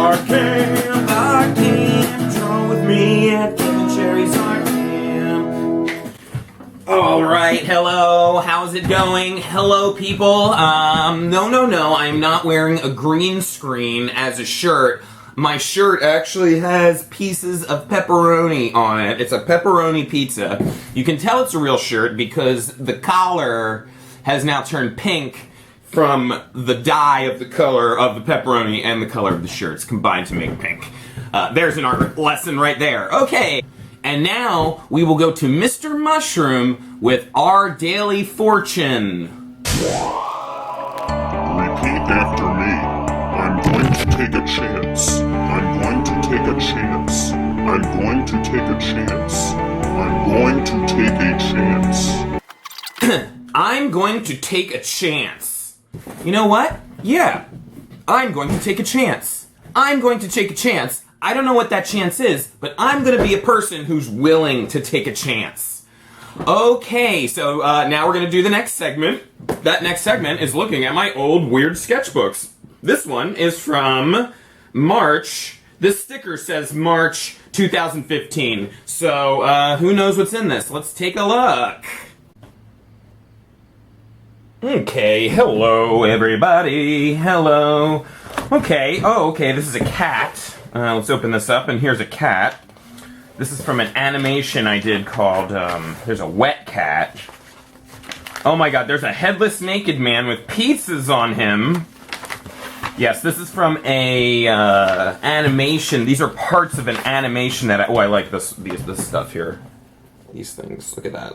art camp, draw with me at Kim and Sherry's art camp. Alright, hello, how's it going? Hello, people. No, I'm not wearing a green screen as a shirt. My shirt actually has pieces of pepperoni on it. It's a pepperoni pizza. You can tell it's a real shirt because the collar has now turned pink from the dye of the color of the pepperoni and the color of the shirts combined to make pink. There's an art lesson right there. Okay, and now we will go to Mr. Mushroom with our daily fortune. Repeat after me. I'm going to take a chance. I'm going to take a chance. I'm going to take a chance. I'm going to take a chance. I'm going to take a chance. You know what? Yeah, I'm going to take a chance. I'm going to take a chance. I don't know what that chance is, but I'm going to be a person who's willing to take a chance. Okay, so now we're going to do the next segment. That next segment is looking at my old weird sketchbooks. This one is from March. This sticker says March 2015. So who knows what's in this? Let's take a look. Okay, hello everybody, hello. Okay, this is a cat. Let's open this up, and here's a cat. This is from an animation I did called, there's a wet cat. Oh my god, there's a headless naked man with pizzas on him. Yes, this is from a animation. These are parts of an animation that I like this stuff here. These things, look at that.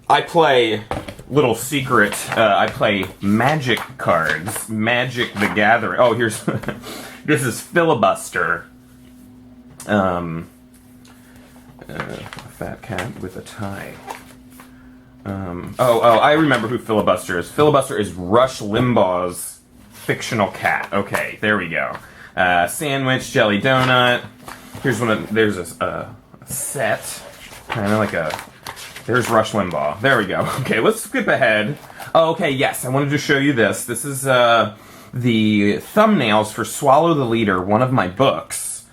I play, little secret, I play magic cards. Magic the Gathering. Oh, here's, this is Filibuster. A fat cat with a tie. I remember who Filibuster is. Filibuster is Rush Limbaugh's fictional cat. Okay, there we go. Sandwich, jelly donut. Here's there's a set, kind of like a, there's Rush Limbaugh. There we go. Okay, let's skip ahead. Oh, okay, yes, I wanted to show you this. This is the thumbnails for Swallow the Leader, one of my books.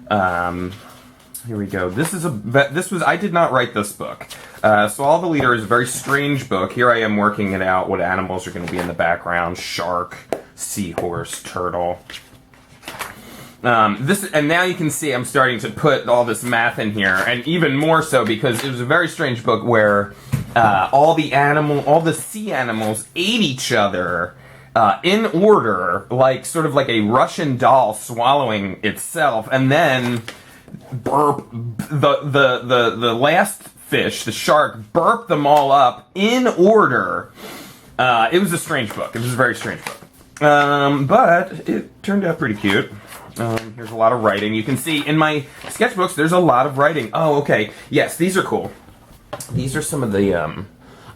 Here we go. I did not write this book. Swallow the Leader is a very strange book. Here I am working it out, what animals are going to be in the background. Shark, seahorse, turtle. And now you can see I'm starting to put all this math in here, and even more so because it was a very strange book where all the sea animals ate each other in order, like sort of like a Russian doll swallowing itself, and then the last fish, the shark, burped them all up in order. It was a strange book. It was a very strange book, but it turned out pretty cute. Here's a lot of writing. You can see in my sketchbooks there's a lot of writing. Oh, okay. Yes, these are cool. These are some of the,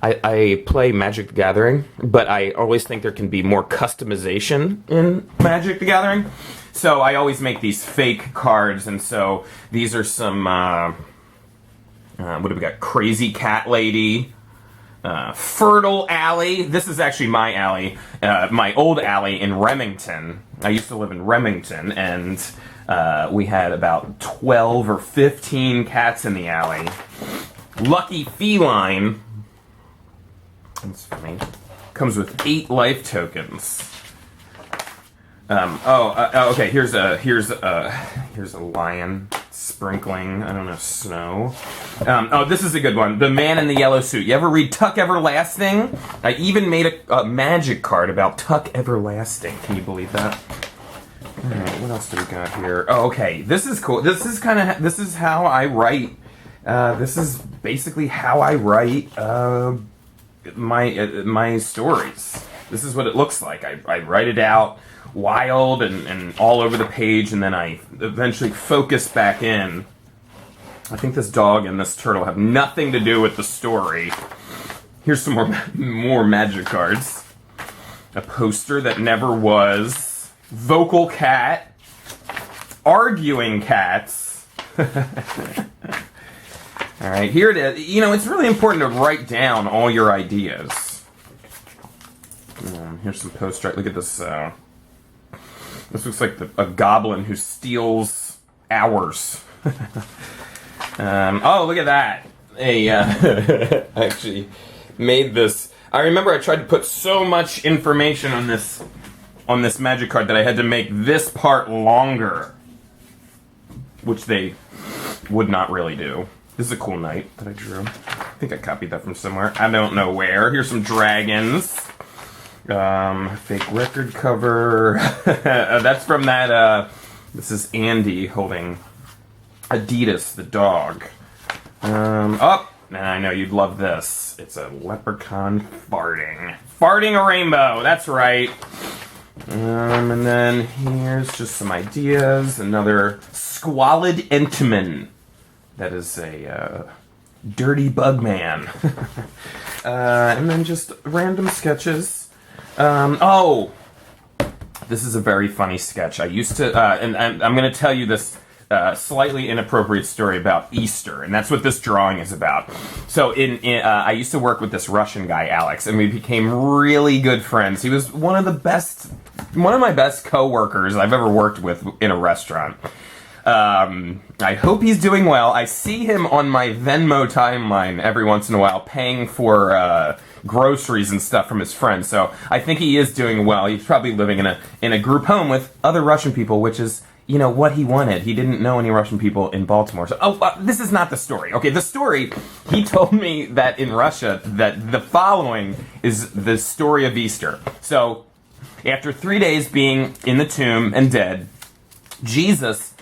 I play Magic the Gathering, but I always think there can be more customization in Magic the Gathering. So I always make these fake cards, and so these are some, what have we got? Crazy Cat Lady. Fertile Alley. This is actually my alley, my old alley in Remington. I used to live in Remington, and we had about 12 or 15 cats in the alley. Lucky Feline. That's funny. Comes with 8 life tokens. Okay. Here's a lion sprinkling, I don't know, snow. This is a good one. The Man in the Yellow Suit. You ever read Tuck Everlasting? I even made a magic card about Tuck Everlasting. Can you believe that? Alright, what else do we got here? Oh, okay. This is cool. This is how I write. This is basically how I write my stories. This is what it looks like. I write it out wild and all over the page, and then I eventually focus back in. I think this dog and this turtle have nothing to do with the story. Here's some more magic cards. A poster that never was. Vocal cat. Arguing cats. Alright, here it is. You know, it's really important to write down all your ideas. Here's some poster. Look at this. This looks like a goblin who steals hours. Oh, look at that. I actually made this. I remember I tried to put so much information on this magic card that I had to make this part longer, which they would not really do. This is a cool knight that I drew. I think I copied that from somewhere. I don't know where. Here's some dragons. Fake record cover. That's from that, this is Andy holding Adidas, the dog. Oh, I know you'd love this. It's a leprechaun farting. Farting a rainbow, that's right. And then here's just some ideas. Another squalid Entman. That is a dirty bug man. And then just random sketches. Oh, this is a very funny sketch. I used to, and I'm going to tell you this slightly inappropriate story about Easter, and that's what this drawing is about. So I used to work with this Russian guy, Alex, and we became really good friends. He was one of my best co-workers I've ever worked with in a restaurant. I hope he's doing well. I see him on my Venmo timeline every once in a while paying for groceries and stuff from his friends. So I think he is doing well. He's probably living in a group home with other Russian people, which is, you know, what he wanted. He didn't know any Russian people in Baltimore. So, this is not the story. Okay, the story, he told me that in Russia, that the following is the story of Easter. So, after 3 days being in the tomb and dead, Jesus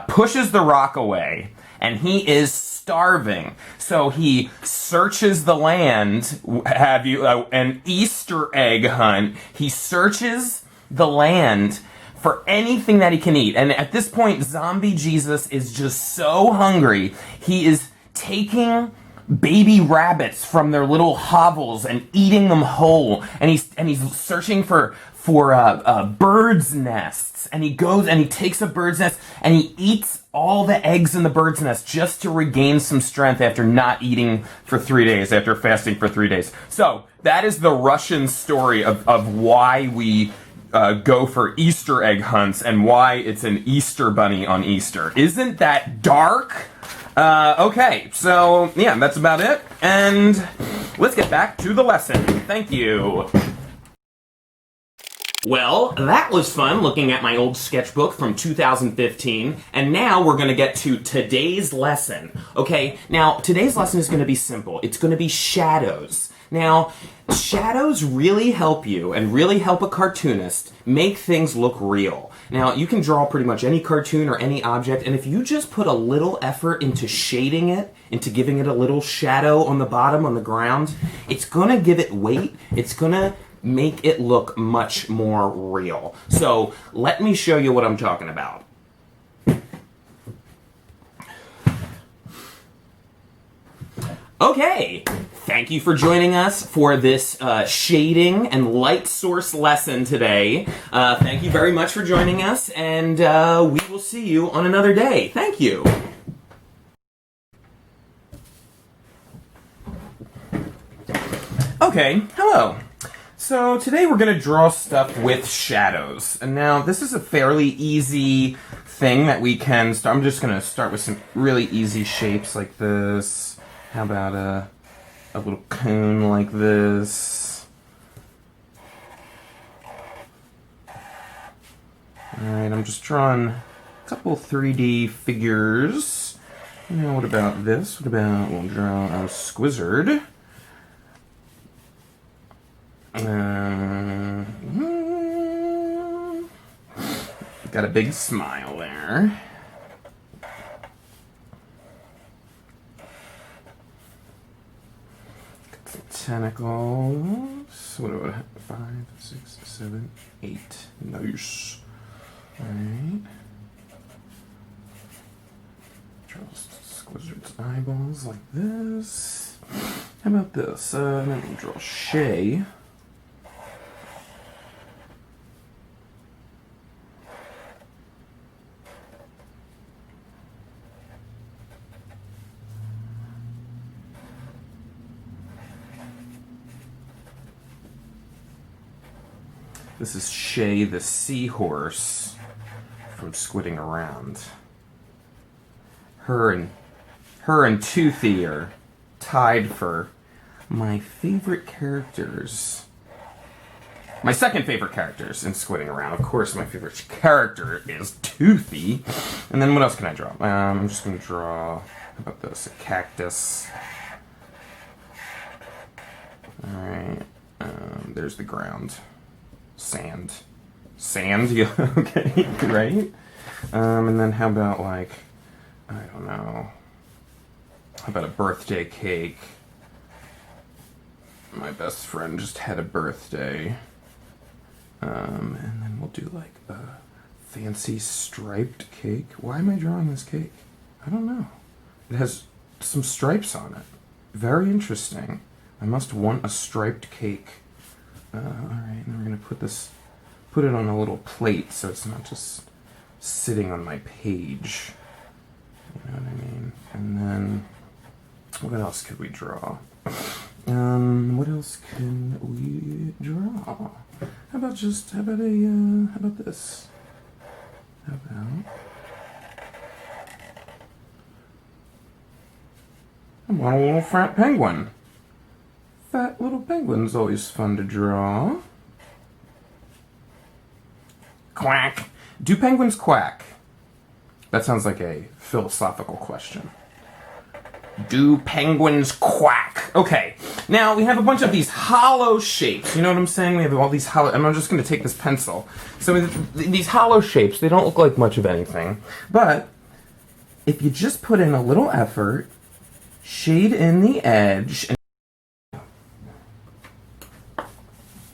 pushes the rock away, and he is starving. So he searches the land. Have you an Easter egg hunt? He searches the land for anything that he can eat. And at this point, zombie Jesus is just so hungry. He is taking baby rabbits from their little hovels and eating them whole. And he's searching for birds' nests. And he goes and he takes a bird's nest and he eats all the eggs in the bird's nest just to regain some strength after not eating for 3 days, after fasting for 3 days. So that is the Russian story of why we go for Easter egg hunts and why it's an Easter bunny on Easter. Isn't that dark? Okay, so yeah, that's about it. And let's get back to the lesson. Thank you. Well, that was fun looking at my old sketchbook from 2015, and now we're going to get to today's lesson. Okay, now today's lesson is going to be simple. It's going to be shadows. Now, shadows really help you and really help a cartoonist make things look real. Now, you can draw pretty much any cartoon or any object, and if you just put a little effort into shading it, into giving it a little shadow on the bottom, on the ground, it's going to give it weight. It's going to make it look much more real. So, let me show you what I'm talking about. Okay, thank you for joining us for this shading and light source lesson today. Thank you very much for joining us, and we will see you on another day. Thank you. Okay, hello. So today we're going to draw stuff with shadows. And now this is a fairly easy thing that we can start. I'm just going to start with some really easy shapes like this. How about a little cone like this? Alright, I'm just drawing a couple 3D figures. Now what about this? What about, we'll draw a squizzard. Got a big smile there. Got some tentacles. What do I have? 5, 6, 7, 8. Nice. Alright. Draw Squizzard's eyeballs like this. How about this? Then we'll draw Shay. This is Shay the seahorse from Squidding Around. Her and Toothy are tied for my favorite characters. My second favorite characters in Squidding Around. Of course, my favorite character is Toothy. And then what else can I draw? I'm just going to draw, how about this, a cactus. Alright, there's the ground. Sand. Sand? Yeah, okay, right? And then how about, like, I don't know, how about a birthday cake? My best friend just had a birthday. And then we'll do like a fancy striped cake. Why am I drawing this cake? I don't know. It has some stripes on it. Very interesting. I must want a striped cake. Alright, and then we're going to put it on a little plate so it's not just sitting on my page. You know what I mean? And then, what else could we draw? What else can we draw? How about this? How about I want a little fat penguin. Fat little penguin's always fun to draw. Quack. Do penguins quack? That sounds like a philosophical question. Do penguins quack? Okay, now we have a bunch of these hollow shapes. You know what I'm saying? We have all these hollow, and I'm just going to take this pencil. So these hollow shapes, they don't look like much of anything. But if you just put in a little effort, shade in the edge.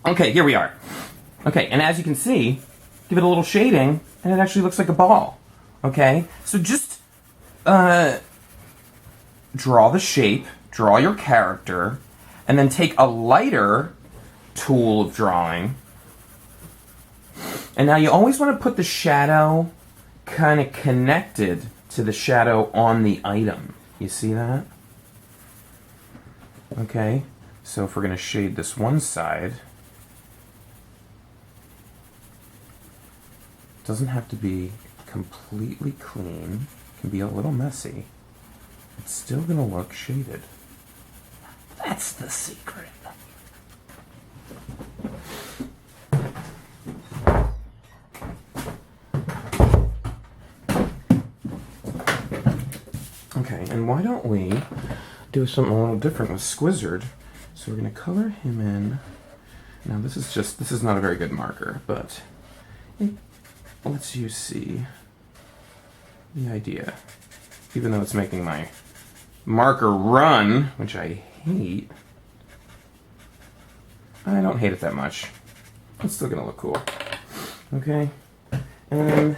Okay, here we are. Okay, and as you can see, give it a little shading, and it actually looks like a ball. Okay, so just draw the shape, draw your character, and then take a lighter tool of drawing. And now you always want to put the shadow kind of connected to the shadow on the item. You see that? Okay, so if we're going to shade this one side, it doesn't have to be completely clean. It can be a little messy. It's still going to look shaded. That's the secret. Okay, and why don't we do something a little different with Squizzard? So we're going to color him in. Now this is not a very good marker, but it lets you see the idea. Even though it's making my marker run, which I hate. I don't hate it that much. It's still gonna look cool. Okay, and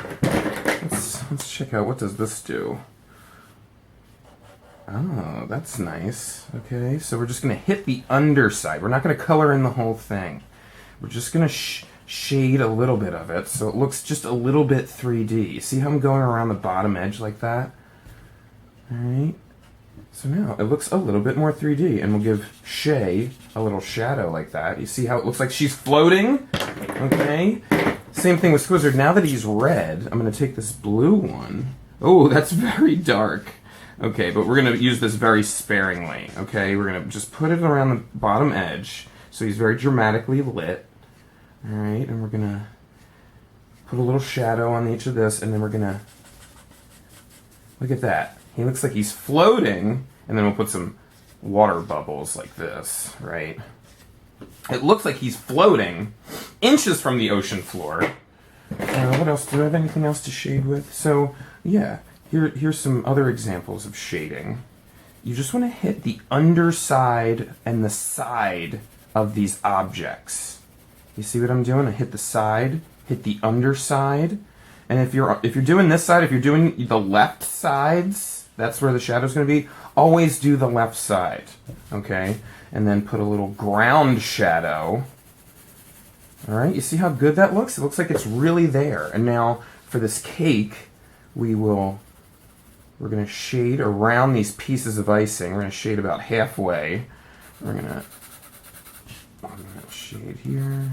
let's check out, what does this do? Oh, that's nice. Okay, so we're just gonna hit the underside. We're not gonna color in the whole thing. We're just gonna shade a little bit of it so it looks just a little bit 3D. See how I'm going around the bottom edge like that? Alright, so now it looks a little bit more 3D, and we'll give Shay a little shadow like that. You see how it looks like she's floating? Okay, same thing with Squizzard. Now that he's red, I'm going to take this blue one. Oh, that's very dark. Okay, but we're going to use this very sparingly. Okay, we're going to just put it around the bottom edge so he's very dramatically lit. Alright, and we're going to put a little shadow on each of this, and then we're going to, look at that. He looks like he's floating, and then we'll put some water bubbles like this, right? It looks like he's floating inches from the ocean floor. What else? Do I have anything else to shade with? So, yeah, here's some other examples of shading. You just want to hit the underside and the side of these objects. You see what I'm doing? I hit the side, hit the underside, and if you're doing this side, if you're doing the left sides, that's where the shadow's going to be. Always do the left side, okay? And then put a little ground shadow. All right, you see how good that looks? It looks like it's really there. And now for this cake, we're going to shade around these pieces of icing. We're going to shade about halfway. I'm going to shade here,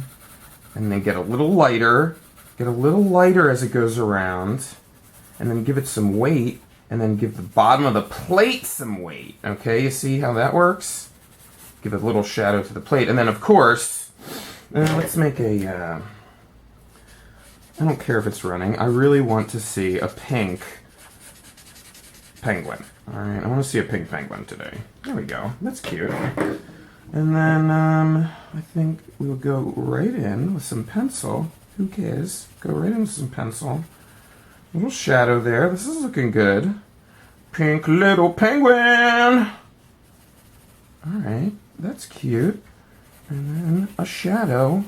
And then get a little lighter. Get a little lighter as it goes around. And then give it some weight. And then give the bottom of the plate some weight. Okay, you see how that works? Give a little shadow to the plate. And then, of course, let's make a... I don't care if it's running. I really want to see a pink penguin. Alright, I want to see a pink penguin today. There we go. That's cute. And then, I think we'll go right in with some pencil. Who cares? Go right in with some pencil. A little shadow there. This is looking good. Pink little penguin! Alright, that's cute. And then a shadow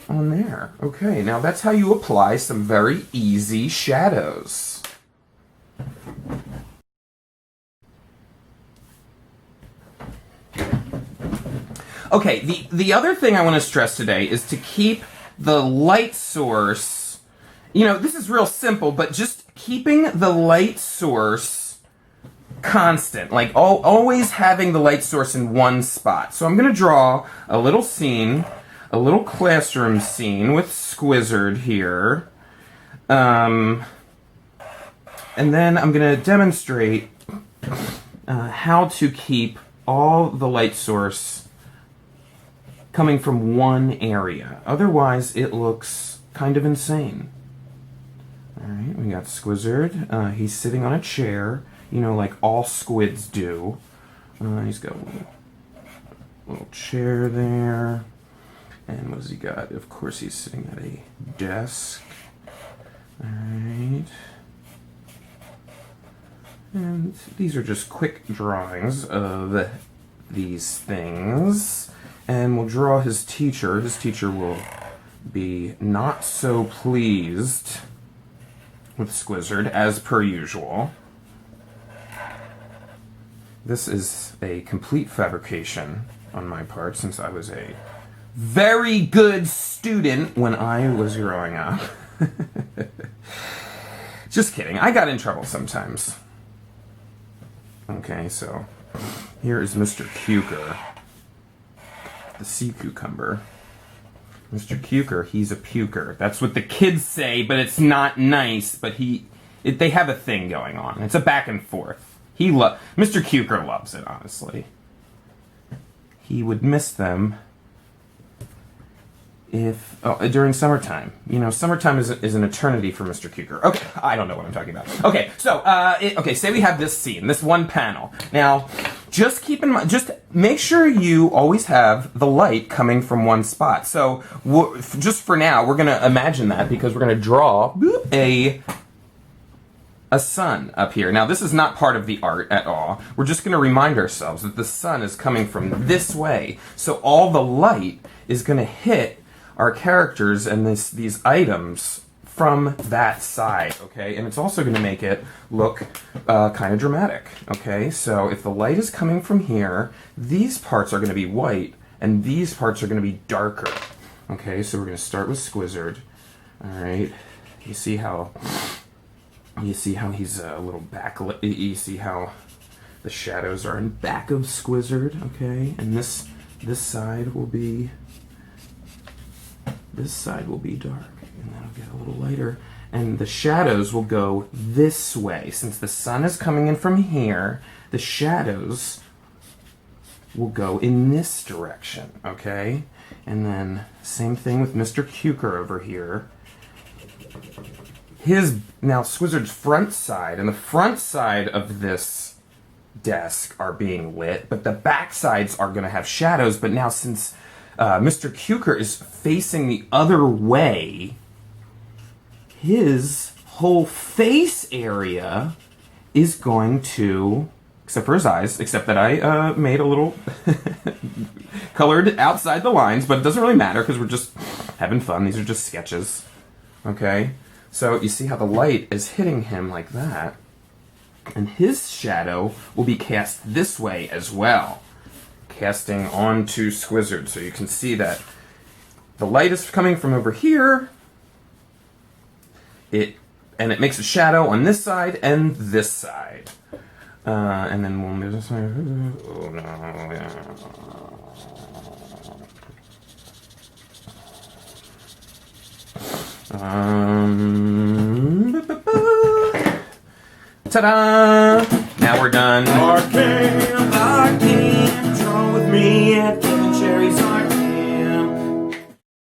on there. Okay, now that's how you apply some very easy shadows. Okay, the other thing I want to stress today is to keep the light source, you know, this is real simple, but just keeping the light source constant, like always having the light source in one spot. So I'm going to draw a little scene, a little classroom scene with Squizzard here. And then I'm going to demonstrate how to keep all the light source coming from one area. Otherwise, it looks kind of insane. Alright, we got Squizzard. He's sitting on a chair, you know, like all squids do. He's got a little chair there. And what has he got? Of course, he's sitting at a desk. Alright. And these are just quick drawings of these things. And we'll draw his teacher. His teacher will be not so pleased with Squizzard, as per usual. This is a complete fabrication on my part, since I was a very good student when I was growing up. Just kidding. I got in trouble sometimes. Okay, so here is Mr. Cuker, the sea cucumber. Mr. Cuker, he's a puker. That's what the kids say, but it's not nice. But they have a thing going on. It's a back and forth. Mr. Cuker loves it, honestly. He would miss them during summertime. You know, summertime is an eternity for Mr. Cuker. Okay, I don't know what I'm talking about. Okay, so, say we have this scene, this one panel. Now, just keep in mind, just make sure you always have the light coming from one spot. So, just for now, we're going to imagine that because we're going to draw a sun up here. Now, this is not part of the art at all. We're just going to remind ourselves that the sun is coming from this way. So, all the light is going to hit our characters and these items from that side, okay? And it's also going to make it look kind of dramatic, okay? So if the light is coming from here, these parts are going to be white, and these parts are going to be darker, okay? So we're going to start with Squizzard, all right? You see how he's a little backlit. You see how the shadows are in back of Squizzard, okay? And this side will be dark, and that'll get a little lighter. And the shadows will go this way. Since the sun is coming in from here, the shadows will go in this direction, okay? And then same thing with Mr. Cuker over here. Now Squizzard's front side and the front side of this desk are being lit, but the back sides are going to have shadows. But now since Mr. Cuker is facing the other way, his whole face area is going to, except for his eyes, except that I made a little colored outside the lines, but it doesn't really matter because we're just having fun. These are just sketches, okay? So you see how the light is hitting him like that, and his shadow will be cast this way as well, casting onto Squizzard. So you can see that the light is coming from over here, and it makes a shadow on this side and this side. And then we'll move this way. Oh no. Ta-da! Now we're done. Arcane, draw with me at Kevin Cherry's Arcade.